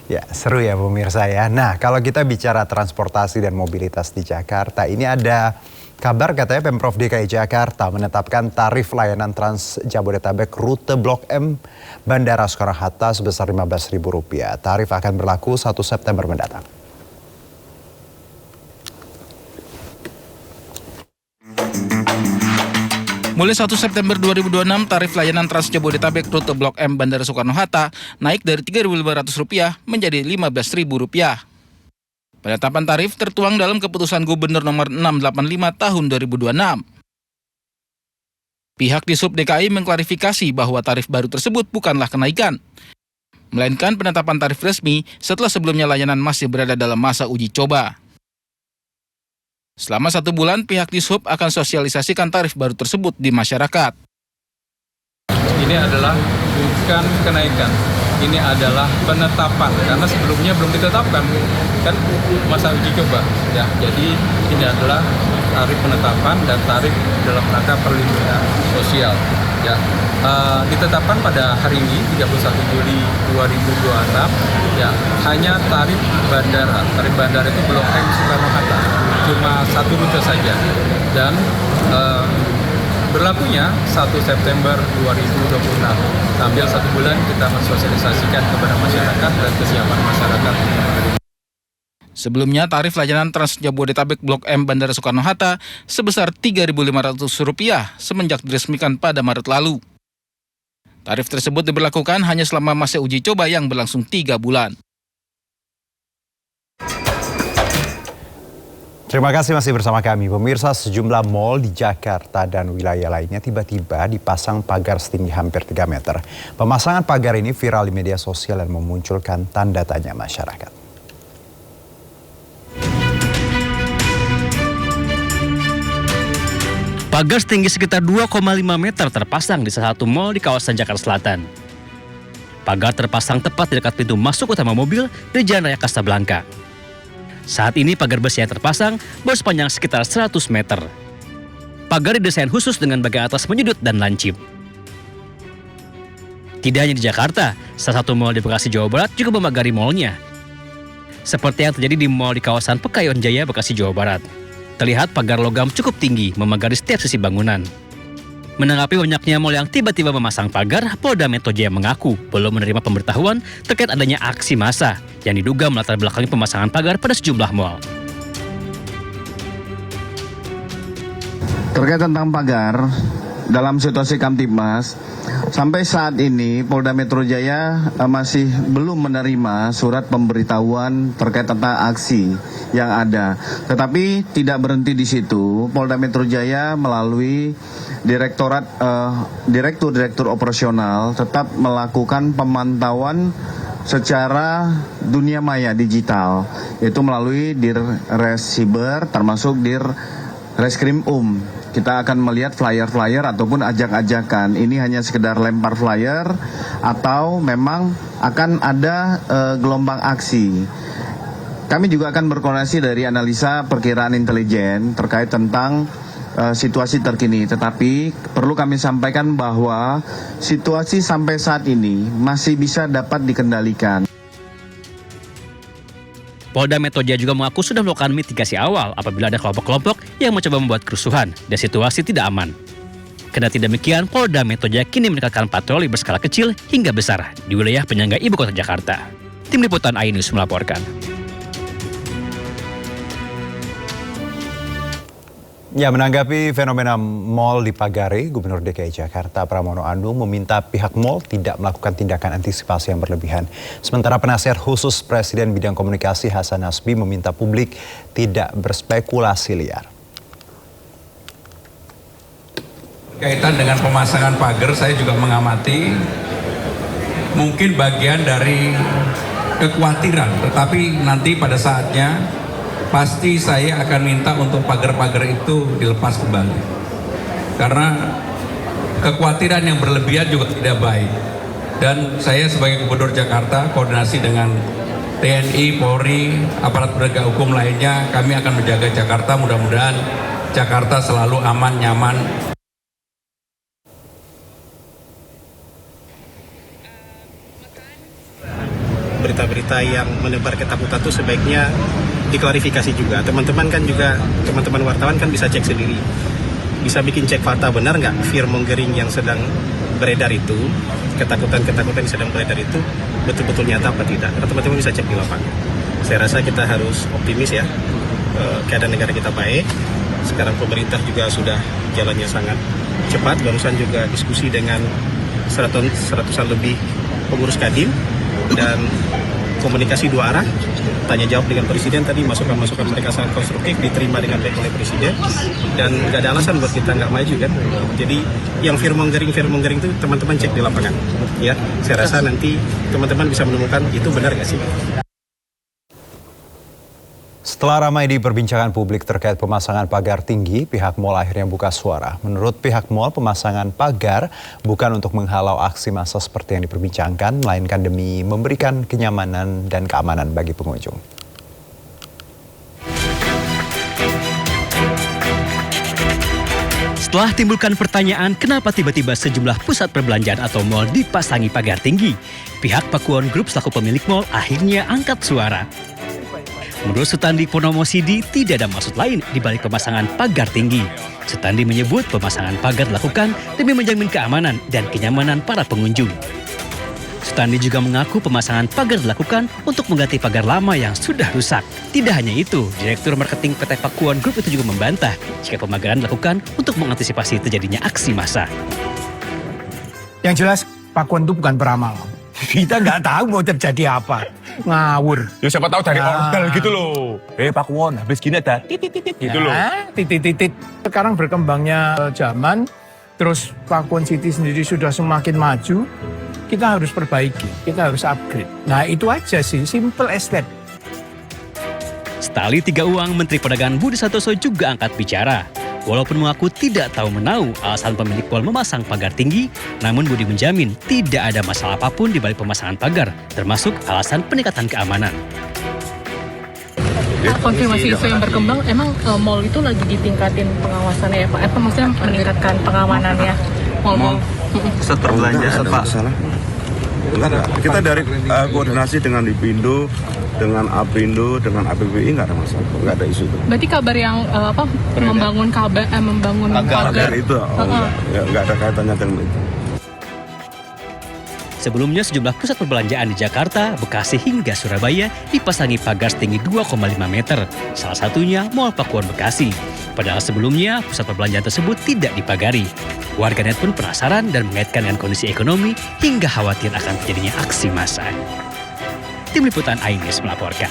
Ya, seru ya pemirsa ya. Nah, kalau kita bicara transportasi dan mobilitas di Jakarta, ini ada kabar katanya Pemprov DKI Jakarta menetapkan tarif layanan Trans Jabodetabek rute Blok M Bandara Soekarno-Hatta sebesar Rp15.000. Tarif akan berlaku 1 September mendatang. Mulai 1 September 2026, tarif layanan Trans Jabodetabek rute Blok M Bandara Soekarno-Hatta naik dari Rp3.500 menjadi Rp15.000. Penetapan tarif tertuang dalam Keputusan Gubernur Nomor 685 Tahun 2026. Pihak Dishub DKI mengklarifikasi bahwa tarif baru tersebut bukanlah kenaikan, melainkan penetapan tarif resmi setelah sebelumnya layanan masih berada dalam masa uji coba. Selama 1 bulan, pihak Dishub akan sosialisasikan tarif baru tersebut di masyarakat. Ini adalah bukan kenaikan, ini adalah penetapan, karena sebelumnya belum ditetapkan, kan masa uji coba. Ya, jadi ini adalah tarif penetapan dan tarif dalam rangka perlindungan sosial. Ya, ditetapkan pada hari ini 31 Juli 2026. Ya, hanya tarif bandara. Tarif bandara itu Blok M Soekarno-Hatta, cuma 1 rute saja, dan berlakunya 1 September 2026. Sambil 1 bulan kita mensosialisasikan kepada masyarakat dan kesiapan masyarakat. Sebelumnya, tarif layanan Trans Jabodetabek Blok M Bandara Soekarno-Hatta sebesar Rp3.500 semenjak diresmikan pada Maret lalu. Tarif tersebut diberlakukan hanya selama masa uji coba yang berlangsung 3 bulan. Terima kasih masih bersama kami. Pemirsa, sejumlah mal di Jakarta dan wilayah lainnya tiba-tiba dipasang pagar setinggi hampir 3 meter. Pemasangan pagar ini viral di media sosial dan memunculkan tanda tanya masyarakat. Pagar setinggi sekitar 2,5 meter terpasang di salah satu mal di kawasan Jakarta Selatan. Pagar terpasang tepat di dekat pintu masuk utama mobil di Jalan Raya Kasablanka. Saat ini pagar besi yang terpasang baru sepanjang sekitar 100 meter. Pagar didesain khusus dengan bagian atas menyudut dan lancip. Tidak hanya di Jakarta, salah satu mal di Bekasi, Jawa Barat juga memagari malnya. Seperti yang terjadi di mal di kawasan Pekayon Jaya, Bekasi, Jawa Barat. Terlihat pagar logam cukup tinggi memagari setiap sisi bangunan. Menanggapi banyaknya mal yang tiba-tiba memasang pagar, Polda Metro Jaya mengaku belum menerima pemberitahuan terkait adanya aksi massa yang diduga melatar belakangi pemasangan pagar pada sejumlah mal. Terkait tentang pagar, dalam situasi Kamtibmas, sampai saat ini Polda Metro Jaya masih belum menerima surat pemberitahuan terkait tentang aksi yang ada. Tetapi tidak berhenti di situ, Polda Metro Jaya melalui Direktur Operasional tetap melakukan pemantauan secara dunia maya digital, yaitu melalui Dirres Siber termasuk Dirreskrim Kita akan melihat flyer-flyer ataupun ajak-ajakan. Ini hanya sekedar lempar flyer atau memang akan ada gelombang aksi. Kami juga akan berkoordinasi dari analisa perkiraan intelijen terkait tentang situasi terkini. Tetapi perlu kami sampaikan bahwa situasi sampai saat ini masih bisa dapat dikendalikan. Polda Metro Jaya juga mengaku sudah melakukan mitigasi awal apabila ada kelompok-kelompok yang mencoba membuat kerusuhan dan situasi tidak aman. Kendati demikian, Polda Metro Jaya kini meningkatkan patroli berskala kecil hingga besar di wilayah penyangga ibu kota Jakarta. Tim Liputan iNews melaporkan. Ya, menanggapi fenomena mal dipagari, Gubernur DKI Jakarta Pramono Anung meminta pihak mal tidak melakukan tindakan antisipasi yang berlebihan. Sementara penasihat khusus Presiden bidang komunikasi Hasan Nasbi meminta publik tidak berspekulasi liar. Kaitan dengan pemasangan pagar, saya juga mengamati mungkin bagian dari kekhawatiran, tetapi nanti pada saatnya pasti saya akan minta untuk pagar-pagar itu dilepas kembali. Karena kekhawatiran yang berlebihan juga tidak baik. Dan saya sebagai Gubernur Jakarta, koordinasi dengan TNI, Polri, aparat penegak hukum lainnya, kami akan menjaga Jakarta. Mudah-mudahan Jakarta selalu aman, nyaman. berita-berita yang menebar ketakutan itu sebaiknya diklarifikasi juga. Teman-teman wartawan kan bisa cek sendiri, bisa bikin cek fakta benar nggak fear mongering yang sedang beredar itu, ketakutan-ketakutan yang sedang beredar itu betul-betul nyata apa tidak. Karena teman-teman bisa cek di lapangan. Saya rasa kita harus optimis ya, keadaan negara kita baik. Sekarang pemerintah juga sudah jalannya sangat cepat. Barusan juga diskusi dengan seratusan lebih pengurus Kadin dan komunikasi dua arah, tanya jawab dengan Presiden tadi, masukan-masukan mereka sangat konstruktif, diterima dengan baik oleh Presiden, dan nggak ada alasan buat kita nggak maju kan. Jadi yang fear mongering itu teman-teman cek di lapangan ya. Saya rasa nanti teman-teman bisa menemukan itu benar nggak sih. Setelah ramai di perbincangan publik terkait pemasangan pagar tinggi, pihak mal akhirnya buka suara. Menurut pihak mal, pemasangan pagar bukan untuk menghalau aksi massa seperti yang diperbincangkan, melainkan demi memberikan kenyamanan dan keamanan bagi pengunjung. Setelah timbulkan pertanyaan kenapa tiba-tiba sejumlah pusat perbelanjaan atau mal dipasangi pagar tinggi, pihak Pakuwon Group selaku pemilik mal akhirnya angkat suara. Menurut Sutandi Purnomo Sidi, tidak ada maksud lain di balik pemasangan pagar tinggi. Sutandi menyebut pemasangan pagar dilakukan demi menjamin keamanan dan kenyamanan para pengunjung. Sutandi juga mengaku pemasangan pagar dilakukan untuk mengganti pagar lama yang sudah rusak. Tidak hanya itu, Direktur Marketing PT Pakuwon Group itu juga membantah jika pemagaran dilakukan untuk mengantisipasi terjadinya aksi massa. Yang jelas Pakuwon itu bukan peramal. Kita nggak tahu mau terjadi apa. Ngawur. Ya siapa tahu dari ordal gitu loh. Pakuwon, habis gini ada titit gitu loh. Titit. Sekarang berkembangnya zaman, terus Pakuwon City sendiri sudah semakin maju, kita harus perbaiki, kita harus upgrade. Nah itu aja sih, simple as that. Setali tiga uang, Menteri Perdagangan Budi Santoso juga angkat bicara. Walaupun mengaku tidak tahu menau alasan pemilik mal memasang pagar tinggi, namun Budi menjamin tidak ada masalah apapun di balik pemasangan pagar, termasuk alasan peningkatan keamanan. Konfirmasi isu yang berkembang, emang mal itu lagi ditingkatin pengawasannya ya Pak? Apa maksudnya meningkatkan pengamanannya mal-mal? Pusat perbelanjaan Pak. Kita dari koordinasi dengan Dipindo, dengan Apindo, dengan APBI nggak ada masalah, nggak ada isu itu. Berarti kabar yang membangun pagar itu nggak ada kaitannya dengan itu. Sebelumnya sejumlah pusat perbelanjaan di Jakarta, Bekasi hingga Surabaya dipasangi pagar setinggi 2,5 meter. Salah satunya Mall Pakuwon Bekasi. Padahal sebelumnya pusat perbelanjaan tersebut tidak dipagari. Warganet pun penasaran dan mengaitkan dengan kondisi ekonomi hingga khawatir akan terjadinya aksi massa. Tim Liputan iNews melaporkan.